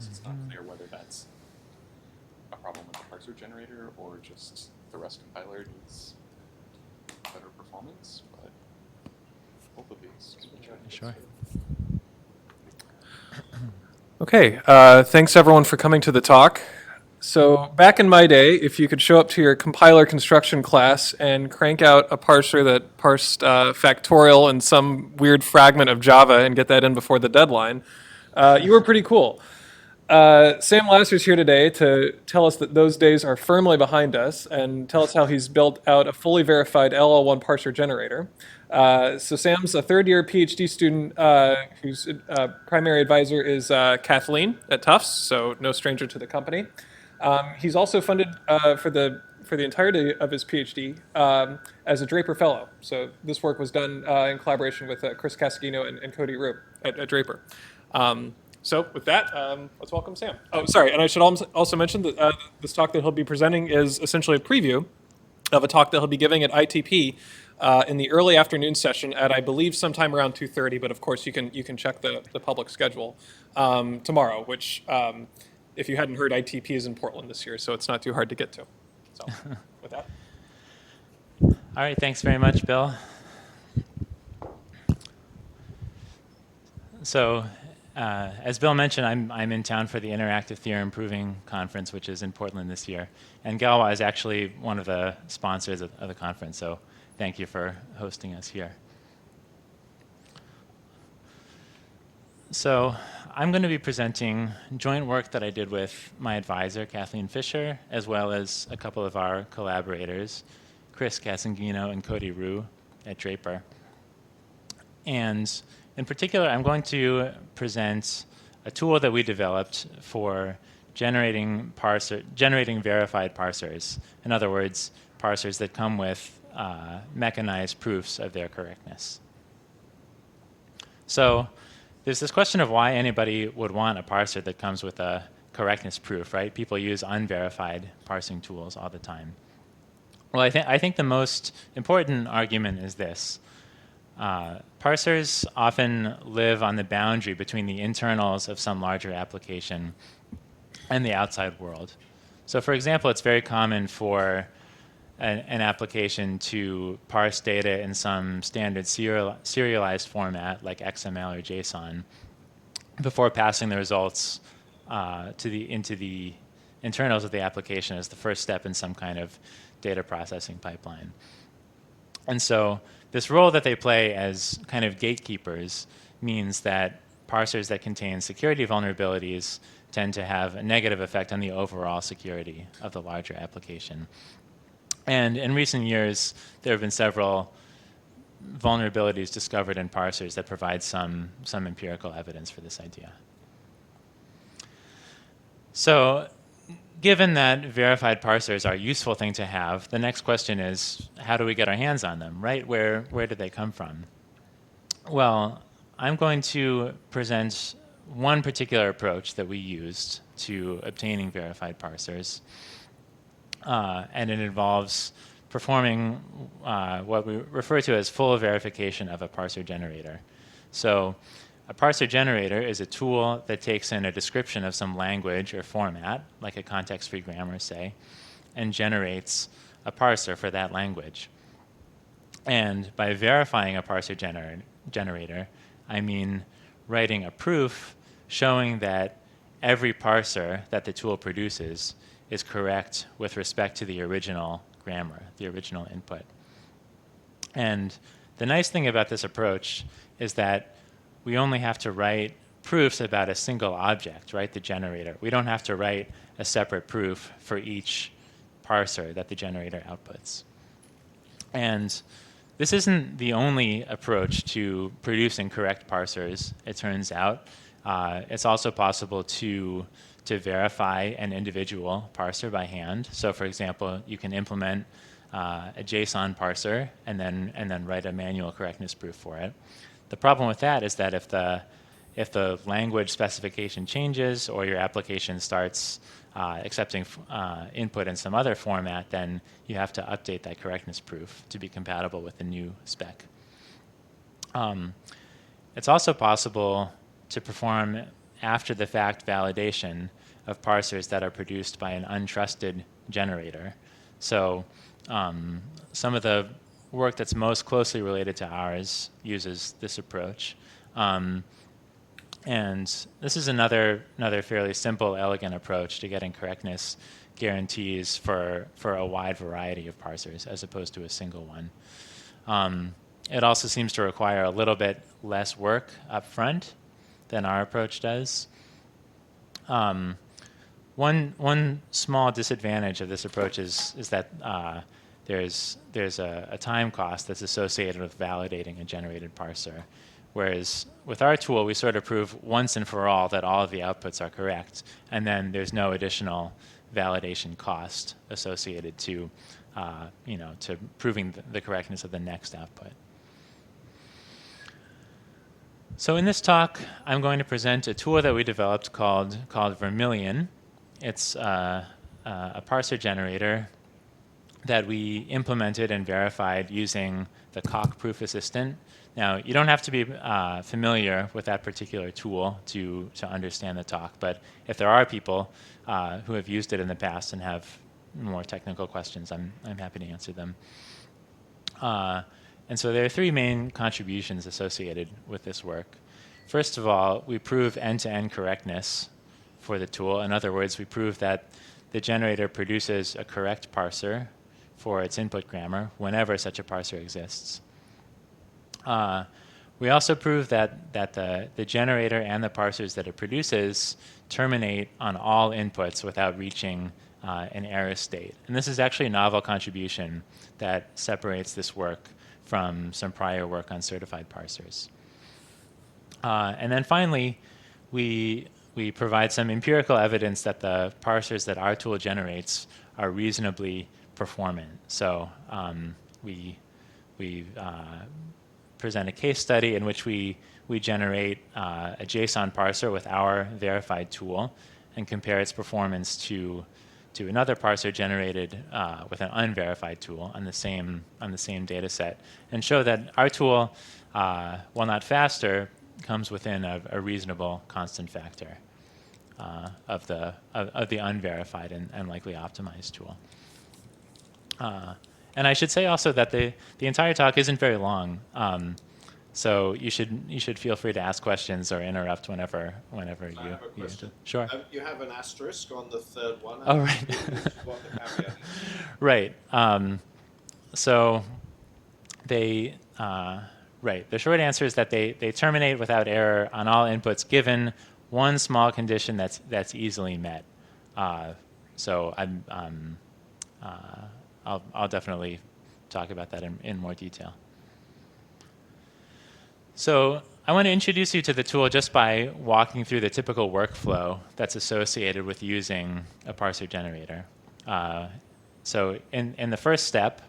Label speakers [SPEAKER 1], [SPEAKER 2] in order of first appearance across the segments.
[SPEAKER 1] guess it's not clear whether that's a problem with the parser generator or just the Rust compiler needs better performance, but both of these can be checked.
[SPEAKER 2] Sure.
[SPEAKER 3] Okay, thanks everyone for coming to the talk. So back in my day, if you could show up to your compiler construction class and crank out a parser that parsed factorial in some weird fragment of Java and get that in before the deadline, you were pretty cool. Sam Lasser's here today to tell us that those days are firmly behind us and tell us how he's built out a fully verified LL1 parser generator. So Sam's a third-year PhD student whose primary advisor is Kathleen at Tufts, so no stranger to the company. He's also funded for the entirety of his PhD as a Draper Fellow. So this work was done in collaboration with Chris Cascino and Cody Rube at Draper. So with that, let's welcome Sam. Oh, sorry, and I should also mention that this talk that he'll be presenting is essentially a preview of a talk that he'll be giving at ITP in the early afternoon session at, I believe, sometime around 2:30. But of course, you can check the public schedule tomorrow, which, if you hadn't heard, ITP is in Portland this year, so it's not too hard to get to. So with that.
[SPEAKER 2] All right, thanks very much, Bill. So, as Bill mentioned, I'm in town for the Interactive Theorem Proving Conference, which is in Portland this year. And Galois is actually one of the sponsors of the conference, so thank you for hosting us here. So I'm going to be presenting joint work that I did with my advisor, Kathleen Fisher, as well as a couple of our collaborators, Chris Casangino and Cody Rue at Draper. And in particular, I'm going to present a tool that we developed for generating verified parsers. In other words, parsers that come with mechanized proofs of their correctness. So there's this question of why anybody would want a parser that comes with a correctness proof, right? People use unverified parsing tools all the time. Well, I think the most important argument is this. Parsers often live on the boundary between the internals of some larger application and the outside world. So for example, it's very common for an application to parse data in some standard serialized format like XML or JSON before passing the results into the internals of the application as the first step in some kind of data processing pipeline. And so this role that they play as kind of gatekeepers means that parsers that contain security vulnerabilities tend to have a negative effect on the overall security of the larger application. And in recent years, there have been several vulnerabilities discovered in parsers that provide some empirical evidence for this idea. So given that verified parsers are a useful thing to have, the next question is, how do we get our hands on them, right? Where did they come from? Well, I'm going to present one particular approach that we used to obtaining verified parsers. And it involves performing what we refer to as full verification of a parser generator. So a parser generator is a tool that takes in a description of some language or format, like a context-free grammar, say, and generates a parser for that language. And by verifying a parser generator, I mean writing a proof showing that every parser that the tool produces is correct with respect to the original grammar, the original input. And the nice thing about this approach is that we only have to write proofs about a single object, right, the generator. We don't have to write a separate proof for each parser that the generator outputs. And this isn't the only approach to producing correct parsers, it turns out. It's also possible to verify an individual parser by hand. So for example, you can implement a JSON parser and then write a manual correctness proof for it. The problem with that is that if the language specification changes or your application starts accepting input in some other format, then you have to update that correctness proof to be compatible with the new spec. It's also possible to perform after-the-fact validation of parsers that are produced by an untrusted generator. So some of the work that's most closely related to ours uses this approach. And this is another fairly simple, elegant approach to getting correctness guarantees for a wide variety of parsers as opposed to a single one. It also seems to require a little bit less work up front than our approach does. One small disadvantage of this approach is that there's a time cost that's associated with validating a generated parser. Whereas with our tool, we sort of prove once and for all that all of the outputs are correct, and then there's no additional validation cost associated to, to proving the correctness of the next output. So in this talk, I'm going to present a tool that we developed called Vermilion. It's a parser generator that we implemented and verified using the Coq Proof Assistant. Now, you don't have to be familiar with that particular tool to understand the talk, but if there are people who have used it in the past and have more technical questions, I'm happy to answer them. And so there are three main contributions associated with this work. First of all, we prove end-to-end correctness for the tool. In other words, we prove that the generator produces a correct parser for its input grammar whenever such a parser exists. We also prove that the generator and the parsers that it produces terminate on all inputs without reaching an error state. And this is actually a novel contribution that separates this work from some prior work on certified parsers. And then finally, we provide some empirical evidence that the parsers that our tool generates are reasonably performant. So we present a case study in which we generate a JSON parser with our verified tool and compare its performance to another parser generated with an unverified tool on the same data set, and show that our tool, while not faster, comes within a reasonable constant factor of the unverified and likely optimized tool. And I should say also that the entire talk isn't very long, so you should feel free to ask questions or interrupt whenever
[SPEAKER 4] I have a question.
[SPEAKER 2] Sure.
[SPEAKER 4] You have an asterisk on the third one.
[SPEAKER 2] Oh, right.
[SPEAKER 4] What the caveat is.
[SPEAKER 2] Right. So they right. The short answer is that they terminate without error on all inputs given one small condition that's easily met. So I'll definitely talk about that in more detail. So I want to introduce you to the tool just by walking through the typical workflow that's associated with using a parser generator. So in the first step,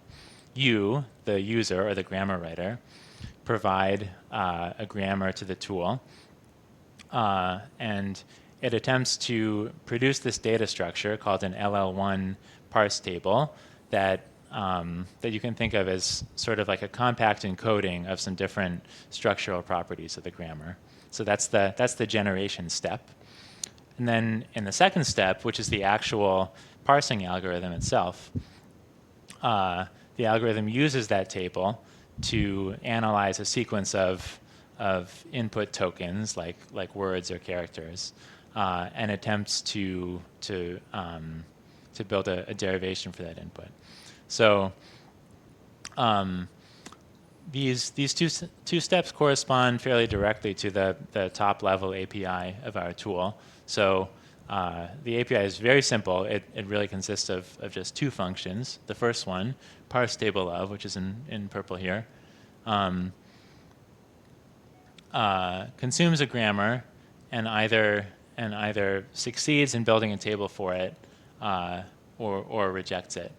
[SPEAKER 2] you, the user or the grammar writer, provide a grammar to the tool, and it attempts to produce this data structure called an LL1 parse table that you can think of as sort of like a compact encoding of some different structural properties of the grammar. So that's the generation step. And then in the second step, which is the actual parsing algorithm itself, the algorithm uses that table to analyze a sequence of input tokens like words or characters, and attempts to build a derivation for that input. So these two steps correspond fairly directly to the top level API of our tool. So the API is very simple. It really consists of just two functions. The first one, parse table of, which is in purple here, consumes a grammar and either succeeds in building a table for it or rejects it.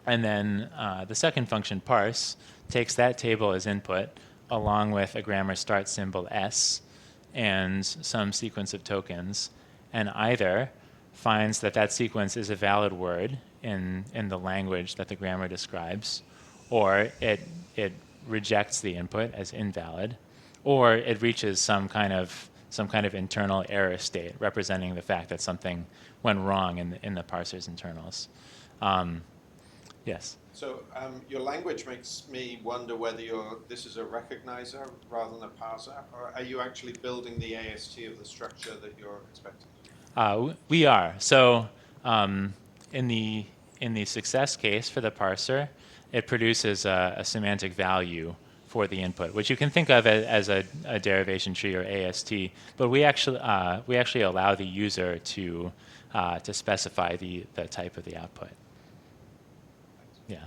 [SPEAKER 2] And then the second function, parse, takes that table as input along with a grammar start symbol S and some sequence of tokens, and either finds that sequence is a valid word in the language that the grammar describes, or it rejects the input as invalid, or it reaches some kind of some kind of internal error state representing the fact that something went wrong in the parser's internals. Yes.
[SPEAKER 4] So your language makes me wonder whether this is a recognizer rather than a parser, or are you actually building the AST of the structure that you're expecting?
[SPEAKER 2] We are. So in the success case for the parser, it produces a semantic value for the input, which you can think of as a derivation tree or AST. But we actually allow the user to specify the type of the output. Yeah.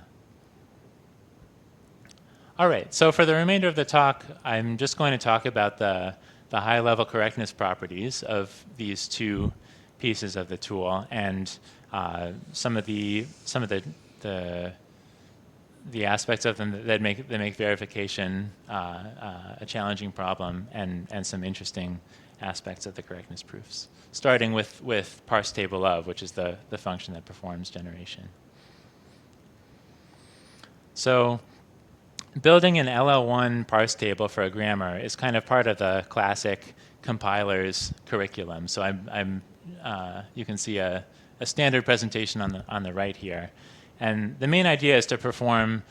[SPEAKER 2] All right. So for the remainder of the talk, I'm just going to talk about the high-level correctness properties of these two pieces of the tool and some of the aspects of them that make verification a challenging problem, and some interesting aspects of the correctness proofs. Starting with parse table of, which is the function that performs generation. So building an LL1 parse table for a grammar is kind of part of the classic compiler's curriculum. So you can see a standard presentation on the right here. And the main idea is to perform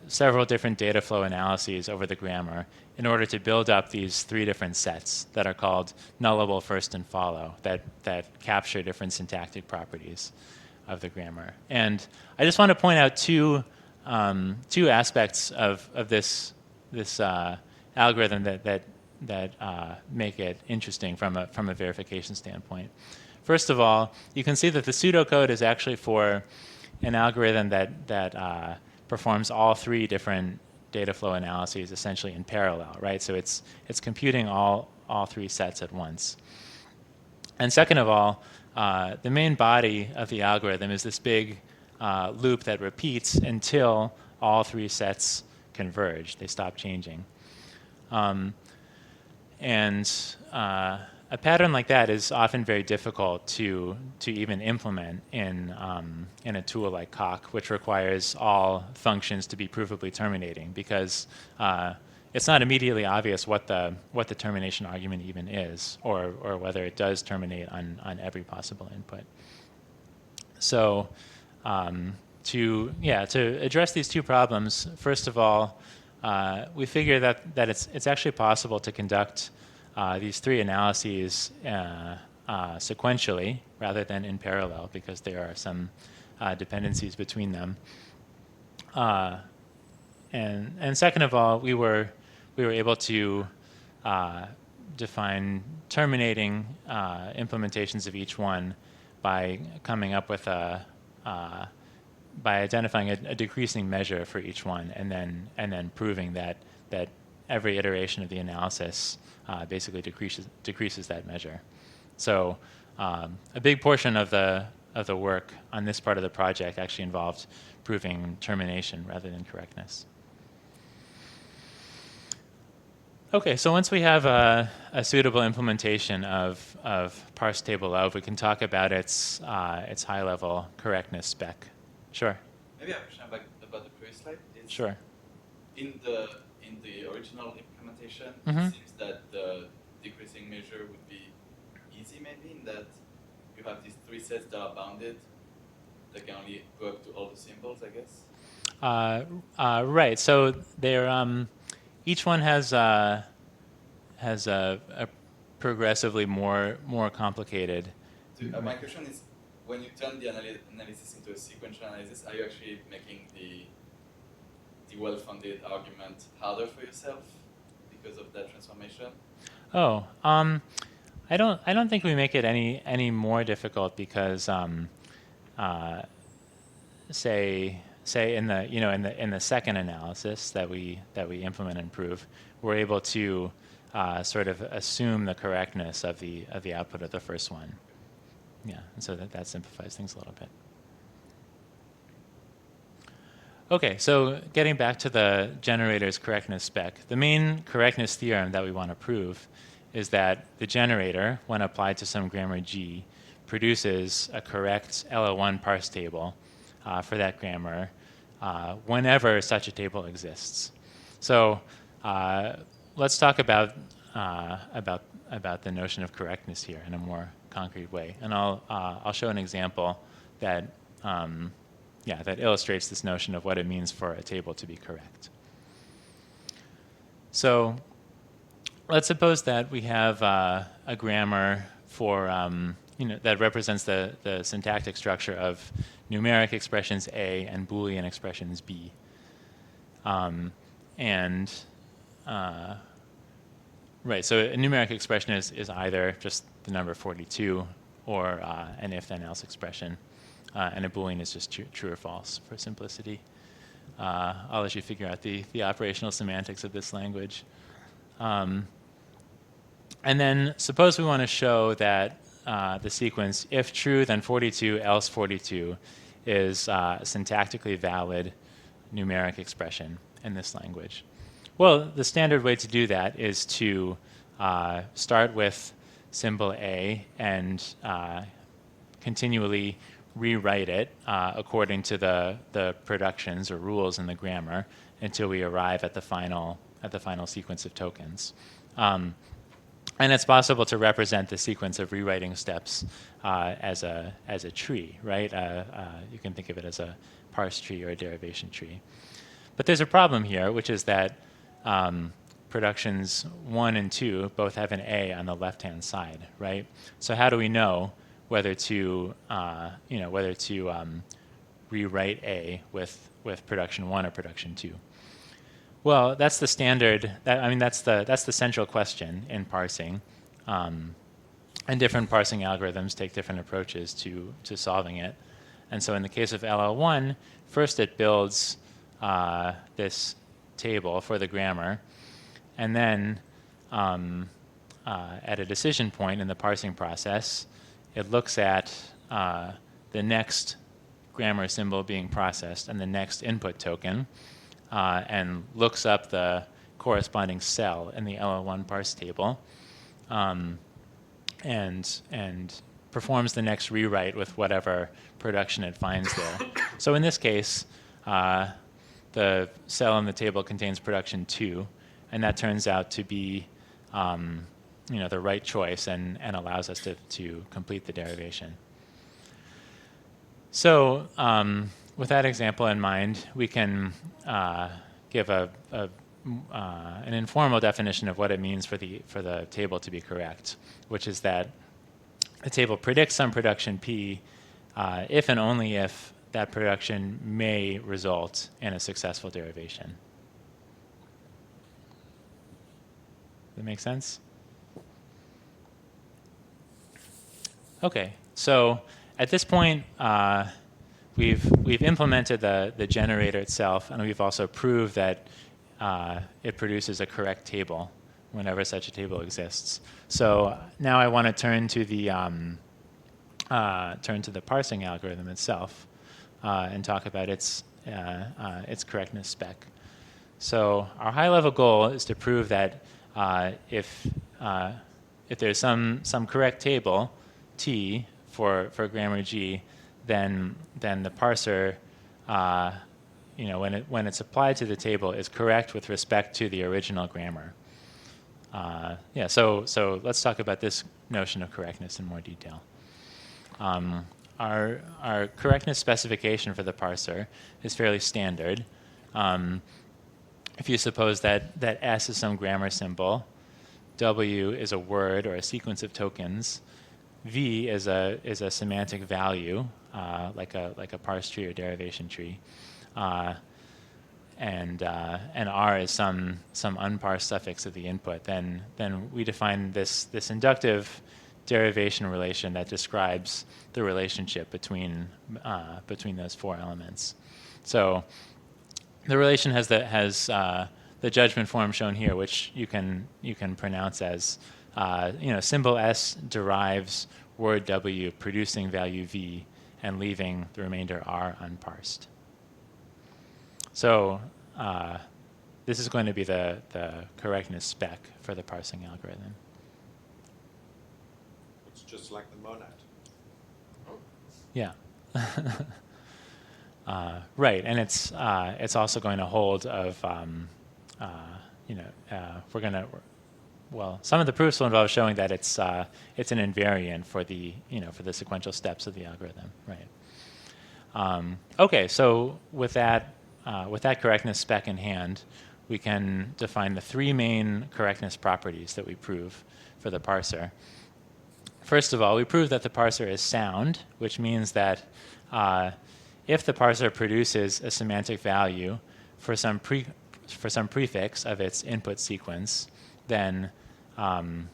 [SPEAKER 2] several different data flow analyses over the grammar in order to build up these three different sets that are called nullable, first, and follow that capture different syntactic properties of the grammar. And I just want to point out two aspects of this algorithm that make it interesting from a verification standpoint. First of all, you can see that the pseudocode is actually for an algorithm that performs all three different data flow analyses essentially in parallel, right? So it's computing all three sets at once. And second of all, the main body of the algorithm is this big loop that repeats until all three sets converge. They stop changing. A pattern like that is often very difficult to even implement in a tool like Coq, which requires all functions to be provably terminating, because it's not immediately obvious what the termination argument even is, or whether it does terminate on every possible input. So to address these two problems, first of all, we figure that it's actually possible to conduct these three analyses sequentially rather than in parallel, because there are some dependencies between them. And second of all, we were able to define terminating implementations of each one by coming up with by identifying a decreasing measure for each one, and then proving that every iteration of the analysis basically decreases that measure. So a big portion of the work on this part of the project actually involved proving termination rather than correctness. Okay, so once we have a suitable implementation of parse table of, we can talk about its high-level correctness spec. Sure.
[SPEAKER 5] Maybe I have a question about the previous slide.
[SPEAKER 2] Sure.
[SPEAKER 5] In the original implementation,
[SPEAKER 2] Mm-hmm.
[SPEAKER 5] it seems that the decreasing measure would be easy, maybe, in that you have these three sets that are bounded that can only go up to all the symbols, I guess.
[SPEAKER 2] Right. So they're each one has a progressively more complicated.
[SPEAKER 5] So, my question is, when you turn the analysis into a sequential analysis, are you actually making the well-founded argument harder for yourself because of that transformation?
[SPEAKER 2] Oh, I don't think we make it any more difficult, because say in the second analysis that we implement and prove, we're able to sort of assume the correctness of the output of the first one. Yeah, and so that simplifies things a little bit. Okay, so getting back to the generator's correctness spec, the main correctness theorem that we want to prove is that the generator, when applied to some grammar G, produces a correct LL1 parse table for that grammar whenever such a table exists. So let's talk about about the notion of correctness here in a more concrete way, and I'll show an example that that illustrates this notion of what it means for a table to be correct. So let's suppose that we have a grammar for that represents the syntactic structure of numeric expressions A and Boolean expressions B. Right, so a numeric expression is either just the number 42 or an if-then-else expression, and a Boolean is just true or false for simplicity. I'll let you figure out the operational semantics of this language. And then suppose we want to show that the sequence, if true, then 42, else 42, is a syntactically valid numeric expression in this language. Well, the standard way to do that is to start with symbol A and continually rewrite it according to the productions or rules in the grammar until we arrive at the final sequence of tokens. And it's possible to represent the sequence of rewriting steps as a tree, right? You can think of it as a parse tree or a derivation tree. But there's a problem here, which is that productions 1 and 2 both have an A on the left-hand side, right? So how do we know whether to rewrite A with production 1 or production 2? Well, that's the standard. That's the central question in parsing, and different parsing algorithms take different approaches to solving it. And so, in the case of LL1, first it builds this table for the grammar, and then at a decision point in the parsing process, it looks at the next grammar symbol being processed and the next input token, and looks up the corresponding cell in the LL1 parse table, and performs the next rewrite with whatever production it finds there. So in this case, the cell in the table contains production 2, and that turns out to be the right choice and allows us to complete the derivation. So with that example in mind, we can give an informal definition of what it means for the table to be correct, which is that the table predicts some production P if and only if that production may result in a successful derivation. Does that make sense? Okay, so at this point, we've implemented the generator itself, and we've also proved that it produces a correct table whenever such a table exists. So now I want to turn to the parsing algorithm itself and talk about its correctness spec. So our high-level goal is to prove that if there's some correct table T for grammar G, then the parser, when it's applied to the table, is correct with respect to the original grammar. So let's talk about this notion of correctness in more detail. Our correctness specification for the parser is fairly standard. If you suppose that S is some grammar symbol, W is a word or a sequence of tokens, V is a semantic value, like a parse tree or derivation tree, and R is some unparsed suffix of the input, then we define this inductive derivation relation that describes the relationship between those four elements. So the relation has the judgment form shown here, which you can pronounce as symbol S derives word W producing value V and leaving the remainder R unparsed. So this is going to be the correctness spec for the parsing algorithm.
[SPEAKER 4] It's just like the monad.
[SPEAKER 2] Yeah. Right, and it's also going to hold of we're going to well, some of the proofs will involve showing that it's an invariant for the for the sequential steps of the algorithm, right? Okay, so with that correctness spec in hand, we can define the three main correctness properties that we prove for the parser. First of all, we prove that the parser is sound, which means that if the parser produces a semantic value for some prefix of its input sequence, then the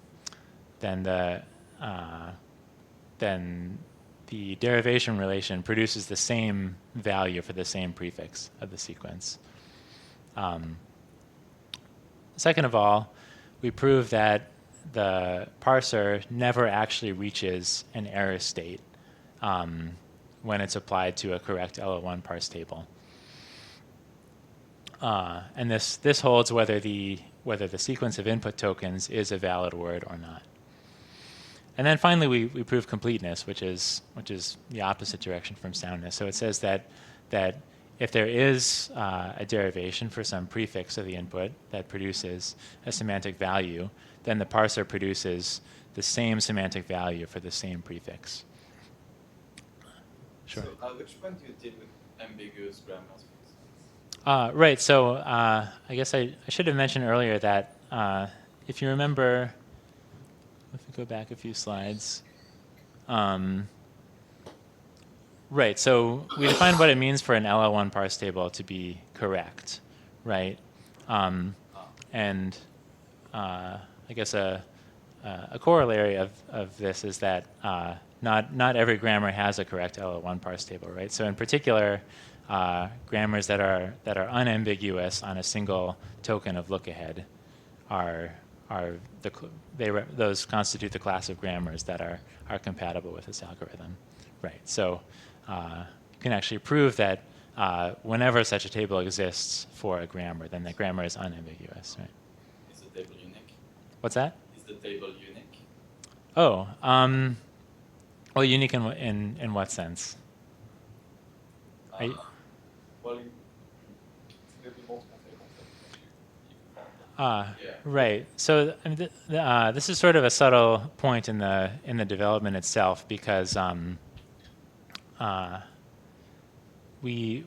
[SPEAKER 2] derivation relation produces the same value for the same prefix of the sequence. Second of all, we prove that the parser never actually reaches an error state when it's applied to a correct LO1 parse table. And this holds whether the sequence of input tokens is a valid word or not. And then finally, we prove completeness, which is the opposite direction from soundness. So it says that if there is a derivation for some prefix of the input that produces a semantic value, then the parser produces the same semantic value for the same prefix. Sure.
[SPEAKER 5] So at which point do you deal with ambiguous grammars, for instance?
[SPEAKER 2] Right. So I guess I should have mentioned earlier that if you remember, if we go back a few slides. Right. So we defined what it means for an LL1 parse table to be correct, right? And I guess a corollary of this is that not every grammar has a correct LL1 parse table, right? So in particular, grammars that are unambiguous on a single token of look ahead those constitute the class of grammars that are compatible with this algorithm, right? So you can actually prove that whenever such a table exists for a grammar, then the grammar is unambiguous, right?
[SPEAKER 5] Is the table unique?
[SPEAKER 2] What's that?
[SPEAKER 5] Is the table unique?
[SPEAKER 2] Oh, well, unique in what sense? Are you-
[SPEAKER 1] Well, there'd be multiple tables that you can find.
[SPEAKER 5] Yeah.
[SPEAKER 2] Right. So I mean, this is sort of a subtle point in the development itself because we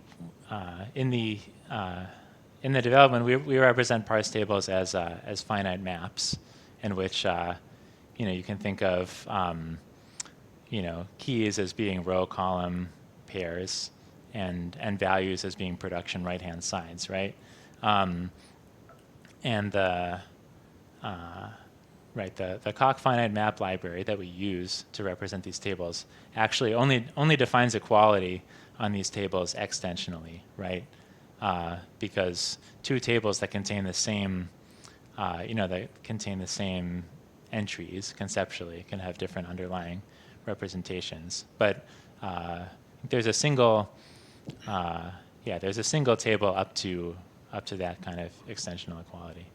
[SPEAKER 2] in the development we represent parse tables as finite maps in which you can think of keys as being row column pairs and values as being production right hand sides, right? And the Coq finite map library that we use to represent these tables actually only defines equality on these tables extensionally, right? Because two tables that contain the same, entries conceptually can have different underlying representations. But there's a single table up to that kind of extensional equality.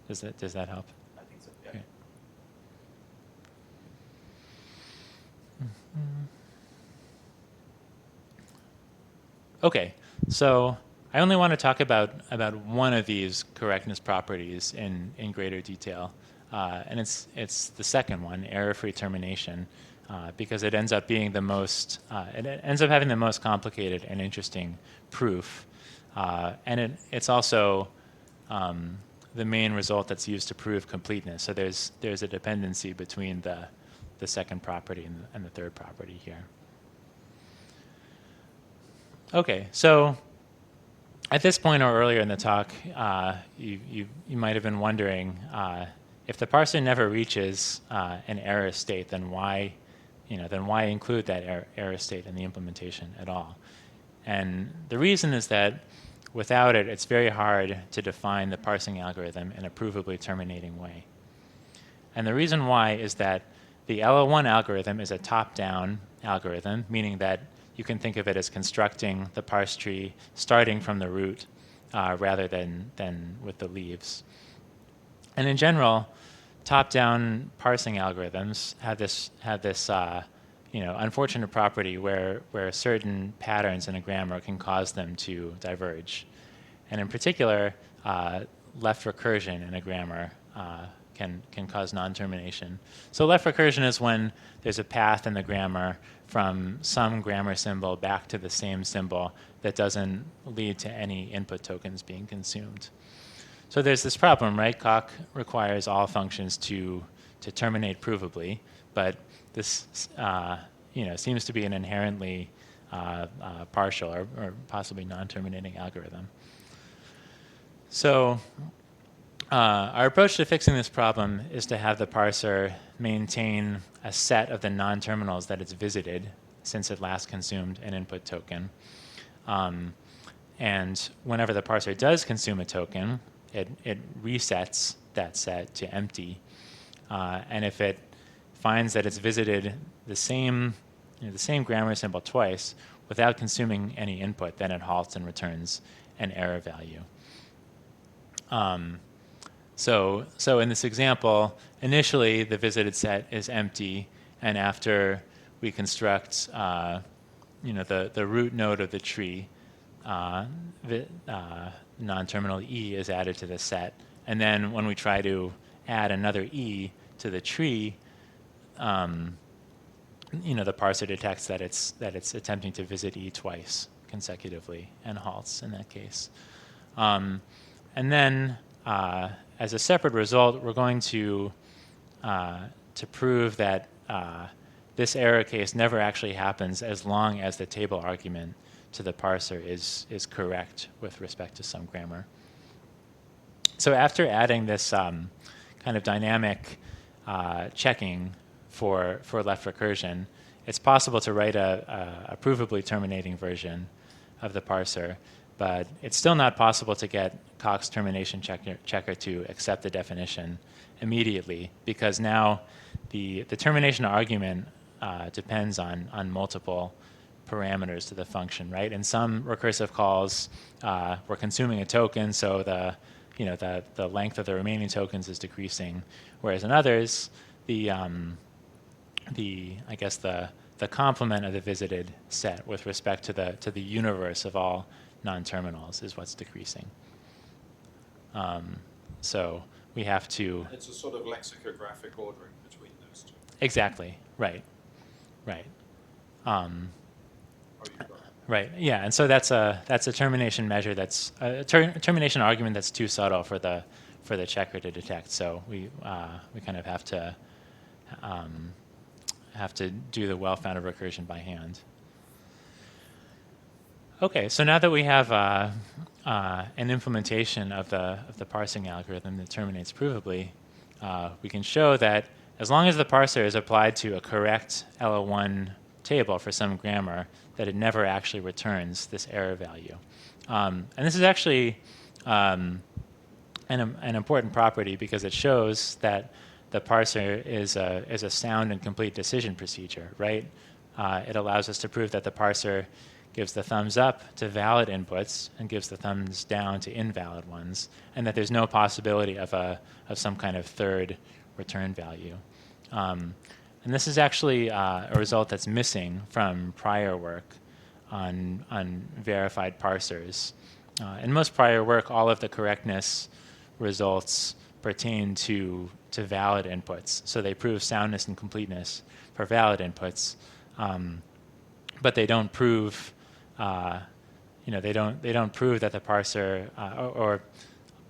[SPEAKER 2] Does that help?
[SPEAKER 5] I think so, yeah.
[SPEAKER 2] Okay. Okay, so I only want to talk about one of these correctness properties in greater detail, and it's the second one, error-free termination, because it ends up being it ends up having the most complicated and interesting proof, and it's also the main result that's used to prove completeness. So there's a dependency between the second property and the third property here. Okay, so at this point or earlier in the talk, you might have been wondering if the parser never reaches an error state, then why include that error state in the implementation at all? And the reason is that without it, it's very hard to define the parsing algorithm in a provably terminating way. And the reason why is that the LO1 algorithm is a top-down algorithm, meaning that you can think of it as constructing the parse tree starting from the root rather than with the leaves. And in general, top-down parsing algorithms have this unfortunate property where certain patterns in a grammar can cause them to diverge. And in particular, left recursion in a grammar can cause non-termination. So left recursion is when there's a path in the grammar from some grammar symbol back to the same symbol that doesn't lead to any input tokens being consumed. So there's this problem, right? Coq requires all functions to terminate provably, but this seems to be an inherently partial or possibly non-terminating algorithm. So our approach to fixing this problem is to have the parser maintain a set of the non-terminals that it's visited since it last consumed an input token. And whenever the parser does consume a token, it resets that set to empty. And if it finds that it's visited the same grammar symbol twice without consuming any input, then it halts and returns an error value. So in this example, initially the visited set is empty, and after we construct the root node of the tree, non-terminal E is added to the set. And then when we try to add another E to the tree, the parser detects that it's attempting to visit E twice consecutively and halts in that case. And then as a separate result, we're going to prove that this error case never actually happens as long as the table argument to the parser is correct with respect to some grammar. So after adding this kind of dynamic checking for left recursion, it's possible to write a provably terminating version of the parser, but it's still not possible to get Coq's termination checker to accept the definition immediately, because now the termination argument depends on multiple parameters to the function, right? In some recursive calls, we're consuming a token, so the length of the remaining tokens is decreasing, whereas in others, the complement of the visited set with respect to the universe of all non-terminals is what's decreasing. So we have to.
[SPEAKER 4] It's a sort of lexicographic ordering between those two.
[SPEAKER 2] Exactly. Right.
[SPEAKER 4] Oh, you've got it.
[SPEAKER 2] Right. Yeah. And so that's a termination measure that's a termination argument that's too subtle for the checker to detect. So we kind of have to do the well-founded recursion by hand. Okay. So now that we have an implementation of the parsing algorithm that terminates provably, we can show that as long as the parser is applied to a correct LO1 table for some grammar, that it never actually returns this error value. And this is actually an important property because it shows that the parser is a sound and complete decision procedure, right? It allows us to prove that the parser gives the thumbs up to valid inputs and gives the thumbs down to invalid ones, and that there's no possibility of some kind of third return value. And this is actually a result that's missing from prior work on verified parsers. In most prior work, all of the correctness results pertain to valid inputs. So they prove soundness and completeness for valid inputs, but they don't prove, they don't prove that the parser, or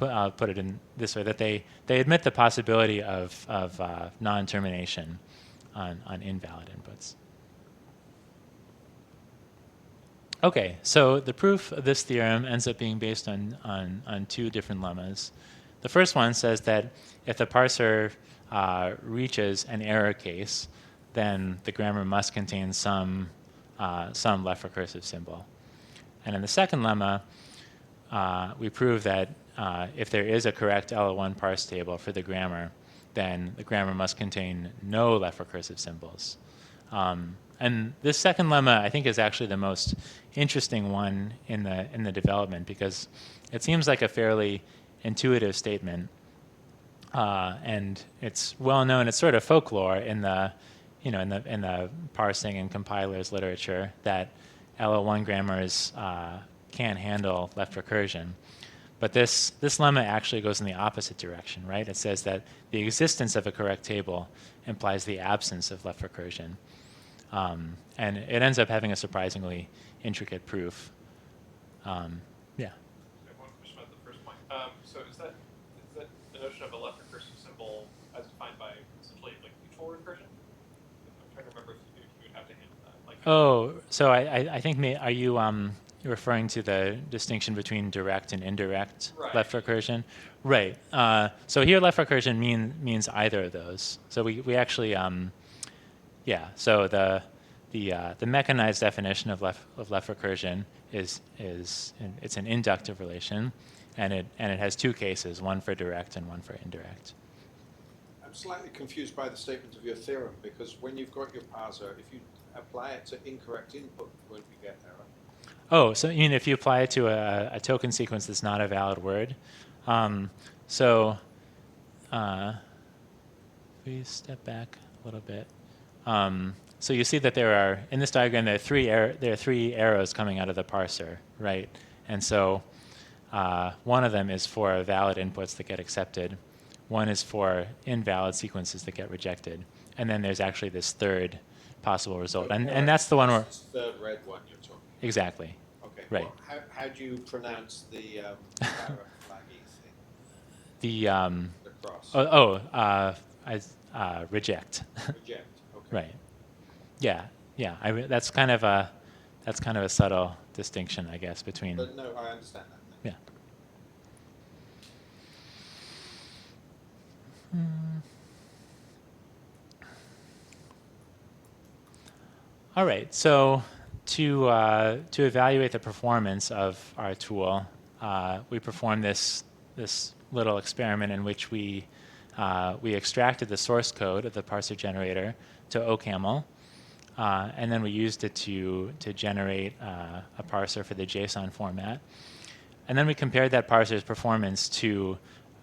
[SPEAKER 2] I'll put it in this way, that they admit the possibility of non-termination on invalid inputs. Okay, so the proof of this theorem ends up being based on two different lemmas. The first one says that if the parser reaches an error case, then the grammar must contain some left recursive symbol. And in the second lemma, we prove that if there is a correct LO1 parse table for the grammar, then the grammar must contain no left recursive symbols. And this second lemma, I think, is actually the most interesting one in the development, because it seems like a fairly intuitive statement, and it's well known. It's sort of folklore in the parsing and compilers literature that LO1 grammars can't handle left recursion. But this lemma actually goes in the opposite direction, right? It says that the existence of a correct table implies the absence of left recursion. And it ends up having a surprisingly intricate proof. Yeah.
[SPEAKER 3] I have one question about the first point. So is that the notion of a left recursive symbol as defined by essentially like mutual recursion? I'm trying to remember if you would have to handle that. Like,
[SPEAKER 2] Oh, so I think are you referring to the distinction between direct and indirect
[SPEAKER 3] Right.
[SPEAKER 2] left recursion? Right. So here left recursion means either of those. So we actually yeah. So the mechanized definition of left recursion is it's an inductive relation, and it has two cases, one for direct and one for indirect.
[SPEAKER 4] I'm slightly confused by the statement of your theorem, because when you've got your parser, if you apply it to incorrect input, won't you get error?
[SPEAKER 2] Oh, so if you apply it to a token sequence that's not a valid word. So we step back a little bit. So you see that there are, in this diagram, there are three arrows coming out of the parser, right? And so one of them is for valid inputs that get accepted. One is for invalid sequences that get rejected. And then there's actually this third possible result. And that's the one where...
[SPEAKER 4] This third red one you're talking about.
[SPEAKER 2] Exactly.
[SPEAKER 4] Okay.
[SPEAKER 2] Right.
[SPEAKER 4] Well, how do you pronounce the flaggy thing?
[SPEAKER 2] The
[SPEAKER 4] The cross?
[SPEAKER 2] reject.
[SPEAKER 4] Reject. Okay.
[SPEAKER 2] Right. Yeah. That's kind of a subtle distinction, I guess, between.
[SPEAKER 4] But no, I understand that.
[SPEAKER 2] Yeah. All right. So to evaluate the performance of our tool, we performed this little experiment in which we extracted the source code of the parser generator to OCaml, and then we used it to generate a parser for the JSON format. And then we compared that parser's performance to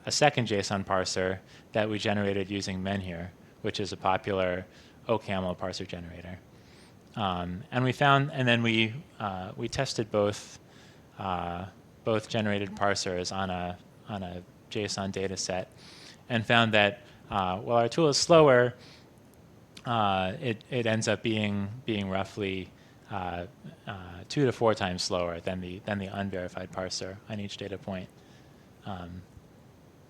[SPEAKER 2] a second JSON parser that we generated using Menhir, which is a popular OCaml parser generator. And we found, and then we tested both generated parsers on a JSON data set, and found that while our tool is slower, it ends up being roughly 2 to 4 times slower than the unverified parser on each data point.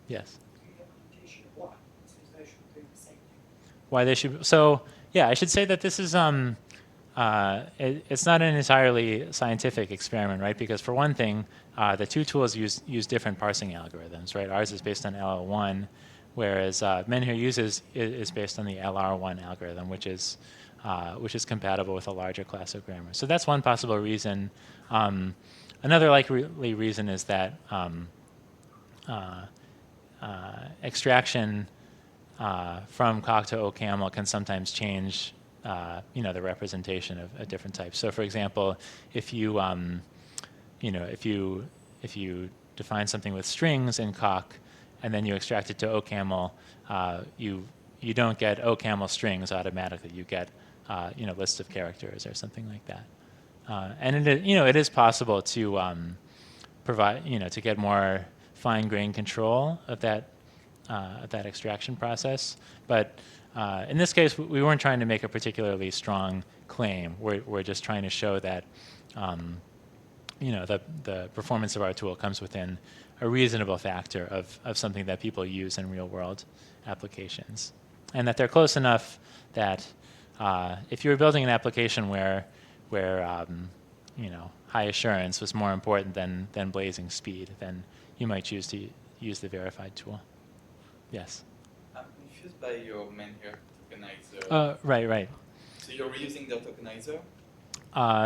[SPEAKER 2] Yes.
[SPEAKER 6] Implementation of what? Since they should do the same thing.
[SPEAKER 2] Why they should? So yeah, I should say that this is it's not an entirely scientific experiment, right? Because for one thing, the two tools use different parsing algorithms, right? Ours is based on LL1, whereas Menhir is based on the LR1 algorithm, which is compatible with a larger class of grammar. So that's one possible reason. Another likely reason is that extraction from Coq to OCaml can sometimes change the representation of different types. So for example, if you define something with strings in Coq and then you extract it to OCaml, you don't get OCaml strings automatically. You get list of characters or something like that. And it is possible to provide to get more fine-grained control of that extraction process. But in this case, we weren't trying to make a particularly strong claim. We're just trying to show that the performance of our tool comes within a reasonable factor of something that people use in real-world applications, and that they're close enough that if you were building an application where high assurance was more important than blazing speed, then you might choose to use the verified tool. Yes.
[SPEAKER 5] I'm confused by your Menhir tokenizer.
[SPEAKER 2] Right.
[SPEAKER 5] So you're reusing the tokenizer?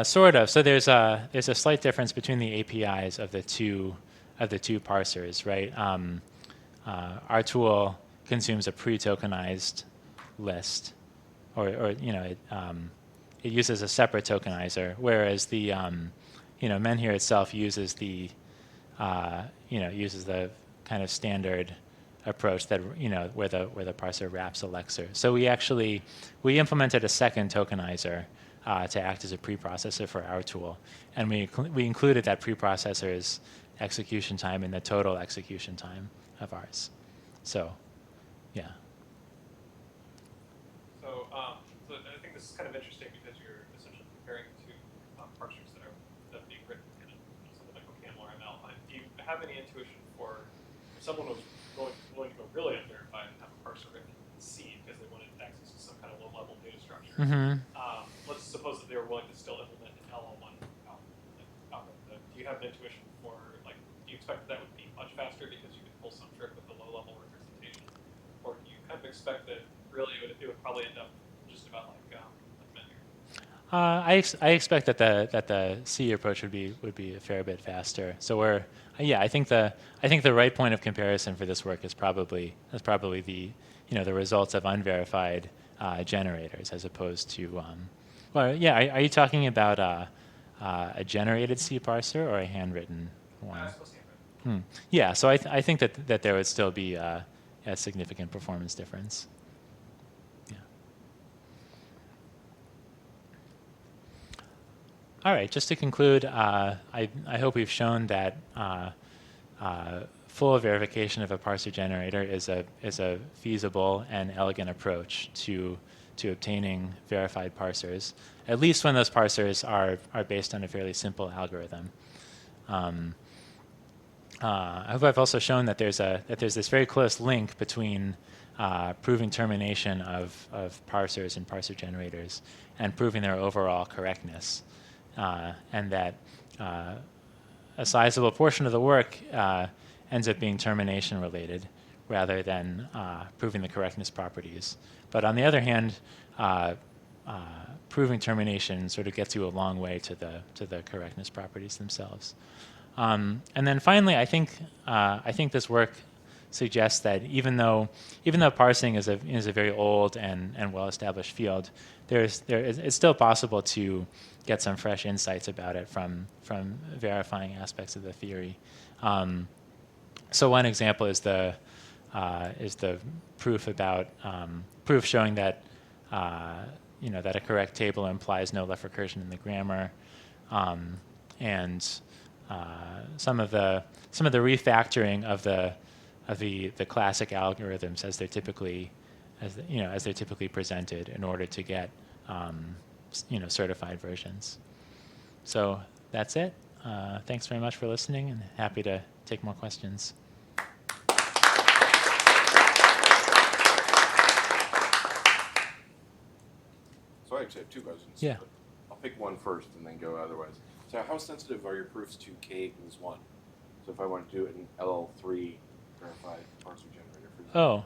[SPEAKER 2] Sort of. So there's a slight difference between the APIs of the two parsers, right? Our tool consumes a pre-tokenized list, or it uses a separate tokenizer, whereas the Menhir itself uses the kind of standard approach that where the parser wraps a lexer. So we implemented a second tokenizer to act as a preprocessor for our tool, and we included that preprocessor's execution time and the total execution time of ours. So, yeah.
[SPEAKER 3] So, so I think this is kind of interesting because you're essentially comparing two parsers that are being written in something like OCaml or ML. Do you have any intuition for if someone was willing to go really unverified and have a parser written in C because they wanted access to some kind of low-level data structure?
[SPEAKER 2] Mm-hmm.
[SPEAKER 3] Let's suppose that they were willing to still implement an LL1 algorithm. Do you have an intuition for, like, do you expect that would be much faster because you could pull some trick with the low-level representation? Or do you kind of expect that really it would probably end up just about like linear?
[SPEAKER 2] I expect that the C approach would be a fair bit faster. So I think the right point of comparison for this work is probably the the results of unverified generators as opposed to are you talking about a generated C parser or a handwritten one? Yeah, so I think that there would still be a significant performance difference. Yeah. All right, just to conclude, I hope we've shown that full verification of a parser generator is a feasible and elegant approach to obtaining verified parsers, at least when those parsers are based on a fairly simple algorithm. I hope I've also shown that there's this very close link between proving termination of parsers and parser generators and proving their overall correctness, and that a sizable portion of the work ends up being termination related rather than proving the correctness properties. But on the other hand, proving termination sort of gets you a long way to the correctness properties themselves. And then finally, I think this work suggests that even though parsing is a very old and well-established field, it's still possible to get some fresh insights about it from verifying aspects of the theory. So one example is the proof about proof showing that that a correct table implies no left recursion in the grammar, and some of the refactoring of the classic algorithms as they're typically presented in order to get certified versions. So that's it. Thanks very much for listening, and happy to take more questions.
[SPEAKER 7] So I actually have two questions.
[SPEAKER 2] Yeah.
[SPEAKER 7] But I'll pick one first and then go otherwise. So how sensitive are your proofs to k equals 1? So if I want to do it in LL3 verified parser generator, for example.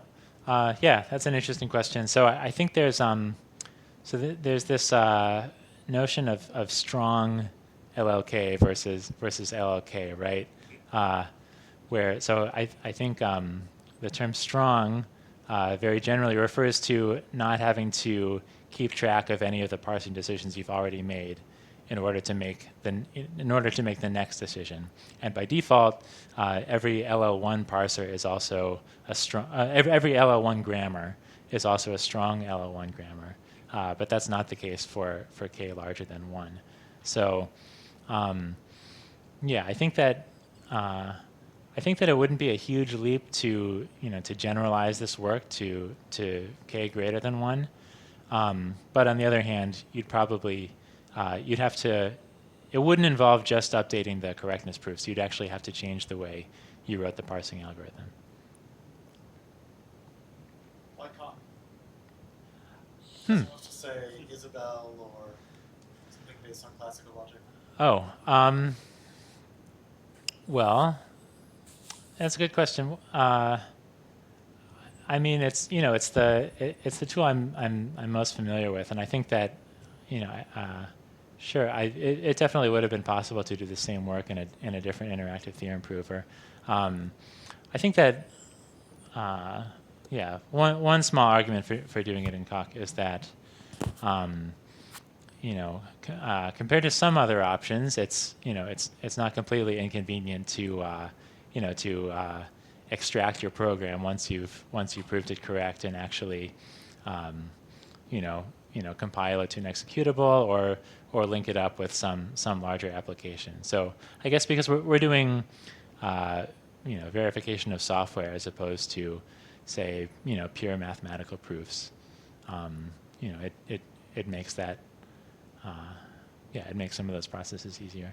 [SPEAKER 2] Yeah, that's an interesting question. So I think there's there's this notion of strong LLK versus LLK, right? I think the term strong very generally refers to not having to keep track of any of the parsing decisions you've already made in order to make the next decision. And by default, every LL1 parser is also a strong. Every LL1 grammar is also a strong LL1 grammar, but that's not the case for k larger than 1. So, I think that it wouldn't be a huge leap to generalize this work to k greater than 1. But on the other hand, you'd have to. It wouldn't involve just updating the correctness proofs. You'd actually have to change the way you wrote the parsing algorithm.
[SPEAKER 8] Why Coq? Doesn't have to say Isabel or something based on classical logic.
[SPEAKER 2] Well, that's a good question. I mean, it's the tool I'm most familiar with, and I think that sure, it definitely would have been possible to do the same work in a different interactive theorem prover. I think that one small argument for doing it in Coq is that compared to some other options, it's not completely inconvenient to extract your program once you've proved it correct and actually compile it to an executable or link it up with some larger application. So I guess because we're doing verification of software as opposed to, say, pure mathematical proofs. It makes that, it makes some of those processes easier.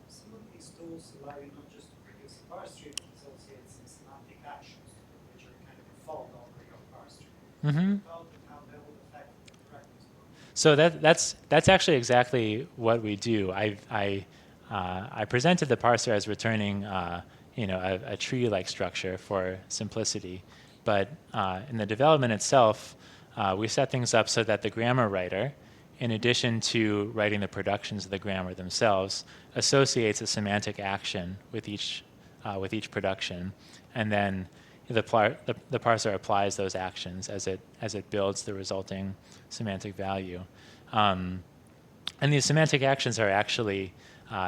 [SPEAKER 6] Some of these tools allow you not just to produce a parse tree, but associate some semantic actions, which are kind of a fault over your parse tree.
[SPEAKER 2] Mm-hmm.
[SPEAKER 6] How that would affect the correctness problem.
[SPEAKER 2] So that's actually exactly what we do. I presented the parser as returning a tree-like structure for simplicity, but in the development itself, we set things up so that the grammar writer, in addition to writing the productions of the grammar themselves, associates a semantic action with each production, and then the parser applies those actions as it builds the resulting semantic value. And these semantic actions are actually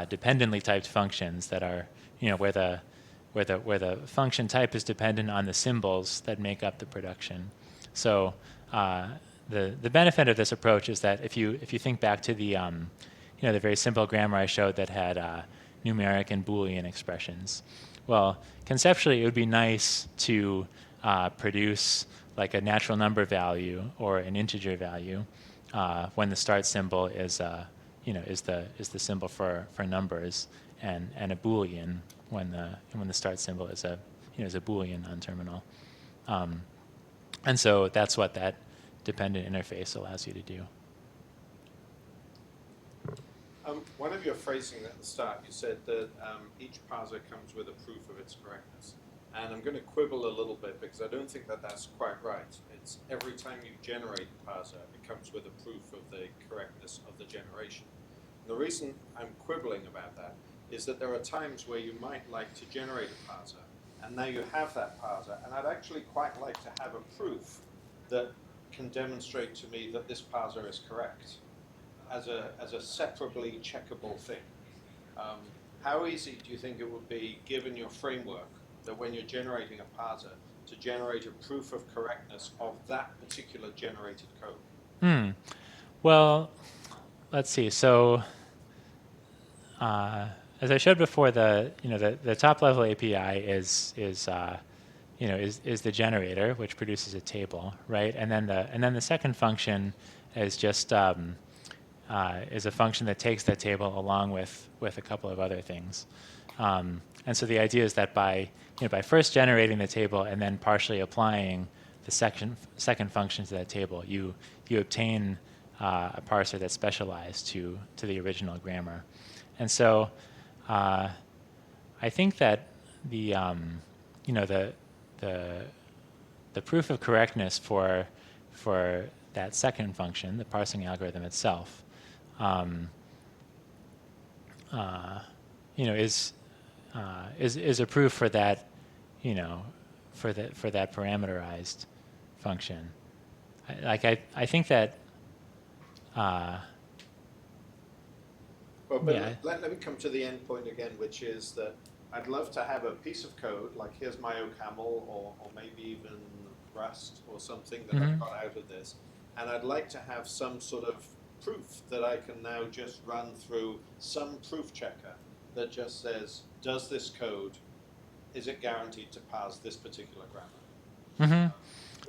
[SPEAKER 2] dependently typed functions that are, where the function type is dependent on the symbols that make up the production. So the benefit of this approach is that if you think back to the the very simple grammar I showed that had numeric and Boolean expressions. Well, conceptually, it would be nice to produce like a natural number value or an integer value when the start symbol is the symbol for numbers, and a Boolean when the start symbol is a Boolean non-terminal. And so that's what that dependent interface allows you to do.
[SPEAKER 4] One of your phrasing at the start, you said that each parser comes with a proof of its correctness. And I'm going to quibble a little bit because I don't think that that's quite right. It's every time you generate a parser, it comes with a proof of the correctness of the generation. And the reason I'm quibbling about that is that there are times where you might like to generate a parser, and now you have that parser, and I'd actually quite like to have a proof that can demonstrate to me that this parser is correct as a separately checkable thing. How easy do you think it would be, given your framework, that when you're generating a parser, to generate a proof of correctness of that particular generated code?
[SPEAKER 2] Well, let's see. So as I showed before, the top level API is the generator, which produces a table, right? And then the second function is just is a function that takes that table along with a couple of other things. And so the idea is that by first generating the table and then partially applying the second function to that table, you obtain a parser that's specialized to the original grammar. And so I think that the proof of correctness for that second function, the parsing algorithm itself, is a proof for that, for that parameterized function. I think that.
[SPEAKER 4] Well, but
[SPEAKER 2] Yeah.
[SPEAKER 4] let me come to the end point again, which is that I'd love to have a piece of code, like here's my OCaml, or maybe even Rust or something that I've got out of this, and I'd like to have some sort of proof that I can now just run through some proof checker that just says, does this code, is it guaranteed to parse this particular grammar?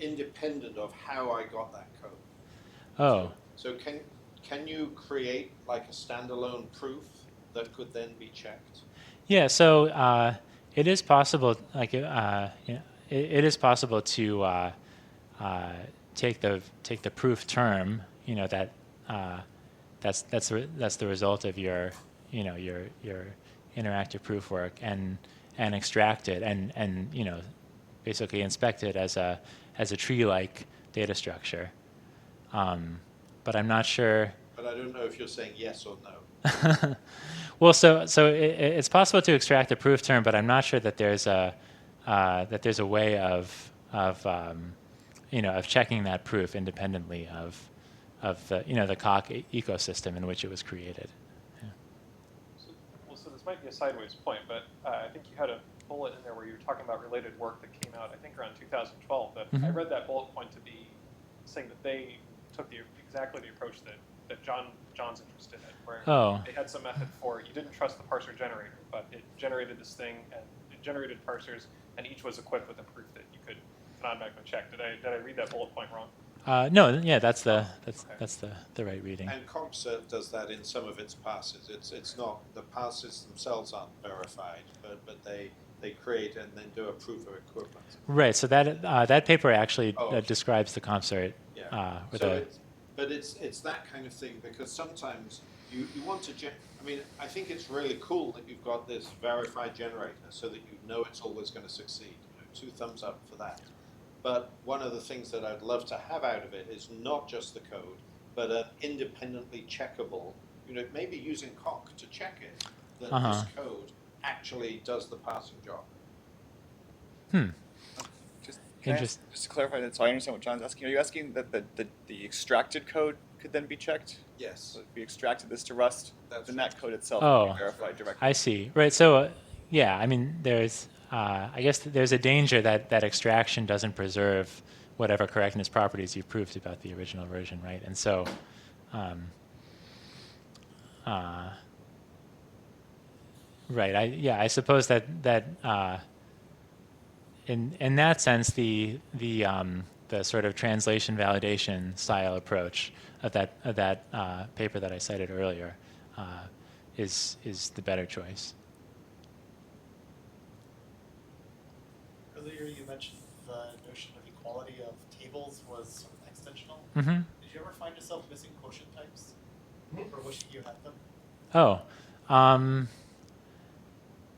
[SPEAKER 4] Independent of how I got that code.
[SPEAKER 2] Oh.
[SPEAKER 4] So can you create like a standalone proof that could then be checked?
[SPEAKER 2] Yeah. So it is possible. It is possible to take the proof term. That's the result of your interactive proof work, and extract it and basically inspect it as a tree-like data structure. But I'm not sure.
[SPEAKER 4] But I don't know if you're saying yes or no.
[SPEAKER 2] Well, so it's possible to extract a proof term, but I'm not sure that there's a way of checking that proof independently of the Coq ecosystem in which it was created. Yeah.
[SPEAKER 3] So this might be a sideways point, but I think you had a bullet in there where you were talking about related work that came out, I think, around 2012. But I read that bullet point to be saying that they took exactly the approach that that John's interested in, where
[SPEAKER 2] Oh.
[SPEAKER 3] they had some method for, you didn't trust the parser generator, but it generated this thing, and it generated parsers, and each was equipped with a proof that you could automatically check. Did I read that bullet point wrong?
[SPEAKER 2] No, yeah, that's
[SPEAKER 3] Okay.
[SPEAKER 2] the right reading.
[SPEAKER 4] And Coq does that in some of its passes. It's not, the passes themselves aren't verified, but they create and then do a proof of equivalence.
[SPEAKER 2] Right. So that paper actually
[SPEAKER 4] Oh, okay.
[SPEAKER 2] describes the comp-cert.
[SPEAKER 4] Yeah.
[SPEAKER 2] With
[SPEAKER 4] So
[SPEAKER 2] a,
[SPEAKER 4] it's that kind of thing, because sometimes you want to I mean, I think it's really cool that you've got this Verify generator so that you know it's always going to succeed. You know, 2 thumbs up for that. But one of the things that I'd love to have out of it is not just the code, but an independently checkable, you know, maybe using Coq to check it, that this code actually does the parsing job.
[SPEAKER 9] Just, can I ask,
[SPEAKER 2] Interest-
[SPEAKER 9] just to clarify that, so I understand what John's asking. Are you asking that the extracted code could then be checked?
[SPEAKER 4] Yes.
[SPEAKER 9] So if we extracted this to Rust,
[SPEAKER 4] That's
[SPEAKER 9] then
[SPEAKER 4] right.
[SPEAKER 9] that code itself
[SPEAKER 2] Oh.
[SPEAKER 9] would be verified directly.
[SPEAKER 2] I see. Right. So, yeah, I mean, there's, I guess there's a danger that extraction doesn't preserve whatever correctness properties you've proved about the original version, right? And so, right. I suppose that in that sense, the sort of translation validation style approach of that paper that I cited earlier is the better choice.
[SPEAKER 8] Earlier you mentioned the notion of equality of tables was sort of extensional.
[SPEAKER 2] Mm-hmm.
[SPEAKER 8] Did you ever find yourself missing quotient types? Or wishing you had them?
[SPEAKER 2] Oh,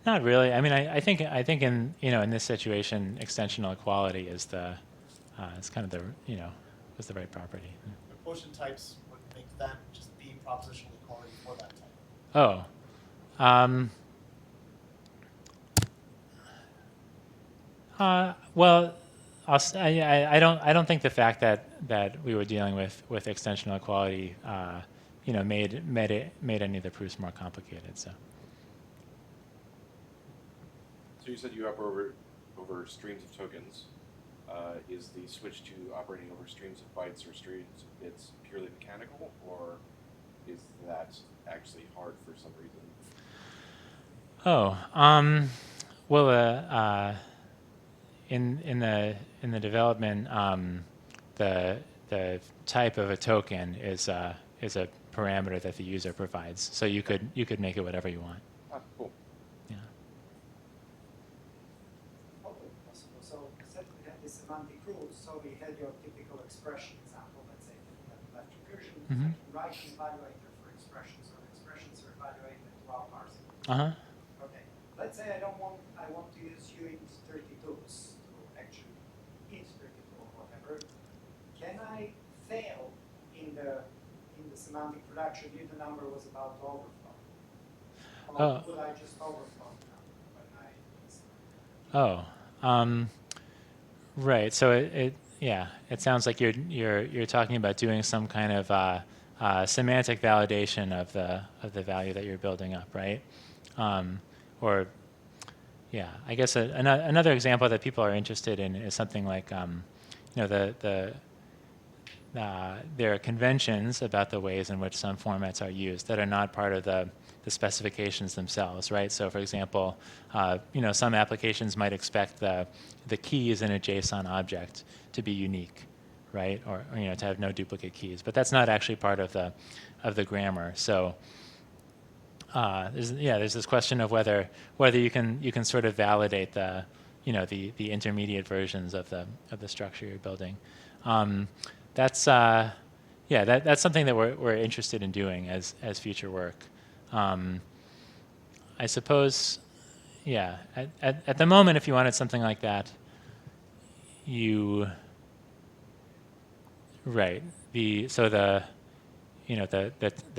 [SPEAKER 2] not really. I mean, I think in in this situation, extensional equality is the it's kind of the is the right property.
[SPEAKER 8] The quotient types would make them just be propositional equality for that type.
[SPEAKER 2] Oh, well, I don't think the fact that we were dealing with extensional equality made any of the proofs more complicated. So.
[SPEAKER 7] So you said you operate over streams of tokens. Is the switch to operating over streams of bytes or streams of bits purely mechanical, or is that actually hard for some reason?
[SPEAKER 2] Oh, well, in the development, the type of a token is a parameter that the user provides. So you could make it whatever you want.
[SPEAKER 7] Ah, cool.
[SPEAKER 2] Yeah.
[SPEAKER 6] Totally possible. So set we had this semantic rules. So we had your typical expression example. Let's say that left recursion,
[SPEAKER 2] Mhm.
[SPEAKER 6] right evaluator for expressions, or expressions are evaluated while parsing.
[SPEAKER 2] Uh-huh.
[SPEAKER 6] Okay. Let's say I want to use uint32s to actually int32 or whatever. Can I fail in the semantic production if the number was about to overflow? Or would I just overflow the number when I
[SPEAKER 2] Right. So it sounds like you're talking about doing some kind of semantic validation of the value that you're building up, right? Or yeah, I guess another example that people are interested in is something like there are conventions about the ways in which some formats are used that are not part of the specifications themselves, right? So, for example, some applications might expect the keys in a JSON object to be unique, right? Or to have no duplicate keys, but that's not actually part of the grammar. So, there's this question of whether you can sort of validate the intermediate versions of the structure you're building. That's something that we're interested in doing as future work. I suppose, at the moment, if you wanted something like that, the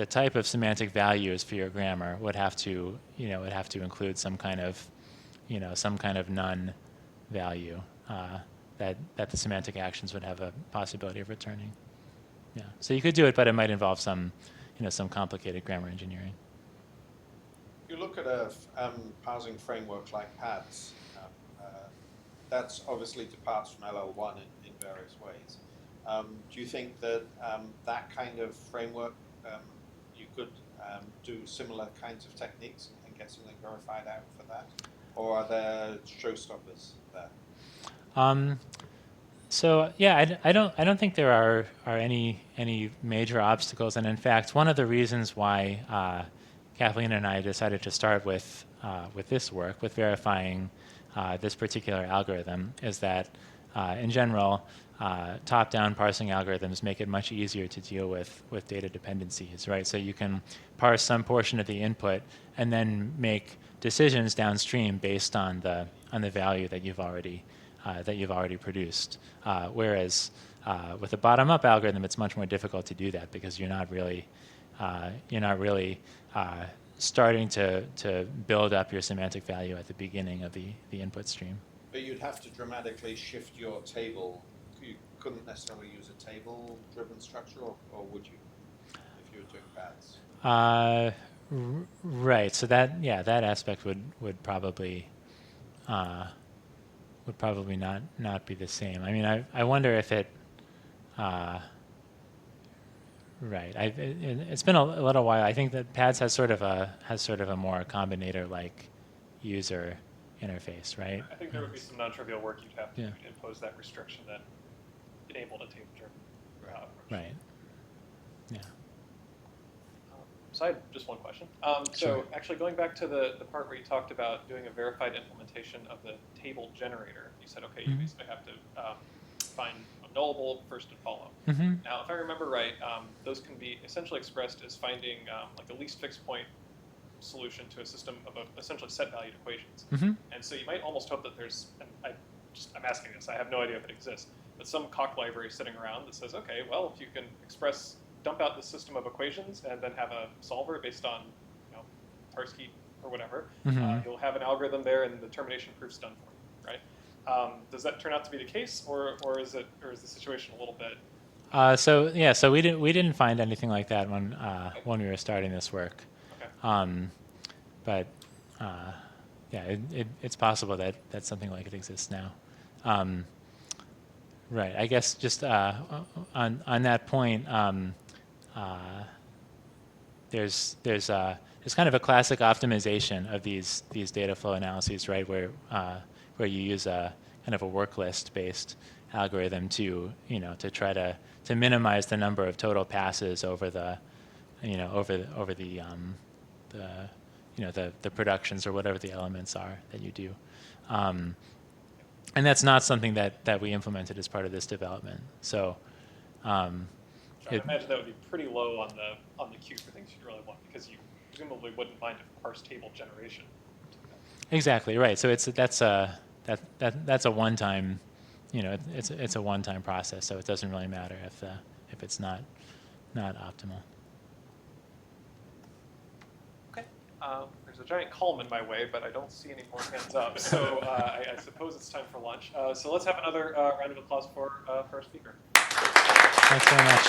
[SPEAKER 2] type of semantic values for your grammar would have to include some kind of none value that the semantic actions would have a possibility of returning. Yeah. So you could do it, but it might involve some complicated grammar engineering.
[SPEAKER 4] If you look at a parsing framework like PADS, that's obviously departs from LL1 in various ways. Do you think that that kind of framework you could do similar kinds of techniques and get something verified out for that? Or are there showstoppers there?
[SPEAKER 2] So yeah, I don't think there are any major obstacles, and in fact, one of the reasons why Kathleen and I decided to start with this work, with verifying this particular algorithm, is that in general, top-down parsing algorithms make it much easier to deal with data dependencies, right? So you can parse some portion of the input and then make decisions downstream based on the value that you've already produced. Whereas with a bottom-up algorithm, it's much more difficult to do that because you're not really starting to build up your semantic value at the beginning of the input stream.
[SPEAKER 4] But you'd have to dramatically shift your table. You couldn't necessarily use a table-driven structure, or would you, if you were doing paths?
[SPEAKER 2] Right. So that aspect would probably not be the same. I mean, I wonder if it. Right. It's been a little while. I think that PADS has sort of a more combinator-like user interface, right?
[SPEAKER 3] I think there would be some non-trivial work you'd have to
[SPEAKER 2] Yeah.
[SPEAKER 3] do to impose that restriction that enabled a table-driven approach.
[SPEAKER 2] Right. Yeah.
[SPEAKER 3] So I had just one question. So
[SPEAKER 2] Sure.
[SPEAKER 3] actually going back to the part where you talked about doing a verified implementation of the table generator, you said, okay, you
[SPEAKER 2] Mhm.
[SPEAKER 3] basically have to find a nullable first and follow.
[SPEAKER 2] Mm-hmm.
[SPEAKER 3] Now, if I remember right, those can be essentially expressed as finding like a least fixed point solution to a system of essentially set valued equations.
[SPEAKER 2] Mm-hmm.
[SPEAKER 3] And so you might almost hope that there's, and I'm asking this, I have no idea if it exists, but some Coq library sitting around that says, okay, well, if you can dump out this system of equations and then have a solver based on, parse key or whatever,
[SPEAKER 2] Mhm.
[SPEAKER 3] you'll have an algorithm there and the termination proof's done for you, right? Does that turn out to be the case, or is the situation a little bit?
[SPEAKER 2] So we didn't find anything like that when we were starting this work.
[SPEAKER 3] Okay.
[SPEAKER 2] But yeah, it's possible that something like it exists now. Right. I guess just on that point, there's kind of a classic optimization of these data flow analyses, right, where you use a kind of a work list based algorithm to try to minimize the number of total passes over the the productions or whatever the elements are that you do. And that's not something that we implemented as part of this development. So
[SPEAKER 3] I imagine that would be pretty low on the queue for things you'd really want, because you presumably wouldn't mind a parse table generation.
[SPEAKER 2] exactly right. So that's a one-time, it's a one-time process. So it doesn't really matter if it's not optimal.
[SPEAKER 3] Okay. There's a giant column in my way, but I don't see any more hands up. So I suppose it's time for lunch. So let's have another round of applause for our speaker.
[SPEAKER 2] Thanks very much.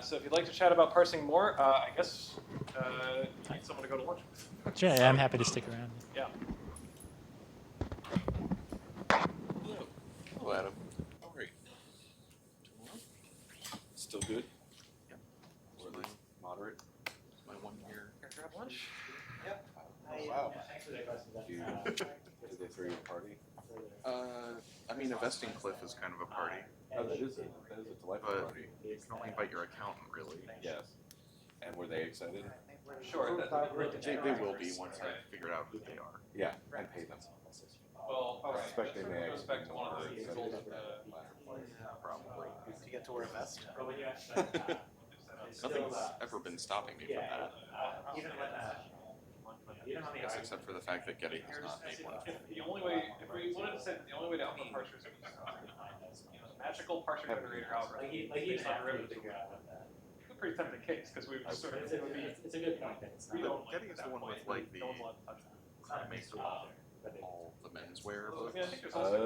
[SPEAKER 3] So if you'd like to chat about parsing more, I guess you need someone to go to lunch with.
[SPEAKER 2] Sure, I'm happy to stick around.
[SPEAKER 3] Yeah.
[SPEAKER 1] Hello, Adam.
[SPEAKER 7] Oh, great. Still good?
[SPEAKER 1] Yep.
[SPEAKER 7] Or at least moderate?
[SPEAKER 1] My 1 year.
[SPEAKER 3] Grab lunch.
[SPEAKER 6] Yep.
[SPEAKER 7] Wow. Did they throw you a party?
[SPEAKER 1] I mean, a vesting cliff is kind of a party,
[SPEAKER 7] Oh, that is a delightful
[SPEAKER 1] but
[SPEAKER 7] party.
[SPEAKER 1] you can only invite your accountant, really.
[SPEAKER 7] Yes. And were they excited?
[SPEAKER 3] Sure.
[SPEAKER 1] They will be once I figure out who they are.
[SPEAKER 7] Yeah, and pay them.
[SPEAKER 3] Well, all
[SPEAKER 7] I
[SPEAKER 3] right.
[SPEAKER 7] suspect they may
[SPEAKER 3] Goes back to one of the
[SPEAKER 7] actually
[SPEAKER 3] results of
[SPEAKER 1] Probably.
[SPEAKER 8] Do you get to wear a vest?
[SPEAKER 1] Nothing's ever been stopping me from that.
[SPEAKER 6] Even when
[SPEAKER 1] I guess except for the fact that Getty has not made one.
[SPEAKER 3] If we wanted to say that the only way to output parsers is magical parser generator algorithm based on derivatives, it's a pretty tempting case, because we would just sort of, it would be,
[SPEAKER 6] it's a good point.
[SPEAKER 3] we don't like
[SPEAKER 1] Getty
[SPEAKER 3] it
[SPEAKER 1] is
[SPEAKER 3] at
[SPEAKER 1] the
[SPEAKER 3] that
[SPEAKER 1] one with
[SPEAKER 3] point.
[SPEAKER 1] like the
[SPEAKER 3] No one's allowed to touch that.
[SPEAKER 1] make all the menswear
[SPEAKER 3] So, I
[SPEAKER 1] books.
[SPEAKER 3] mean, I think there's also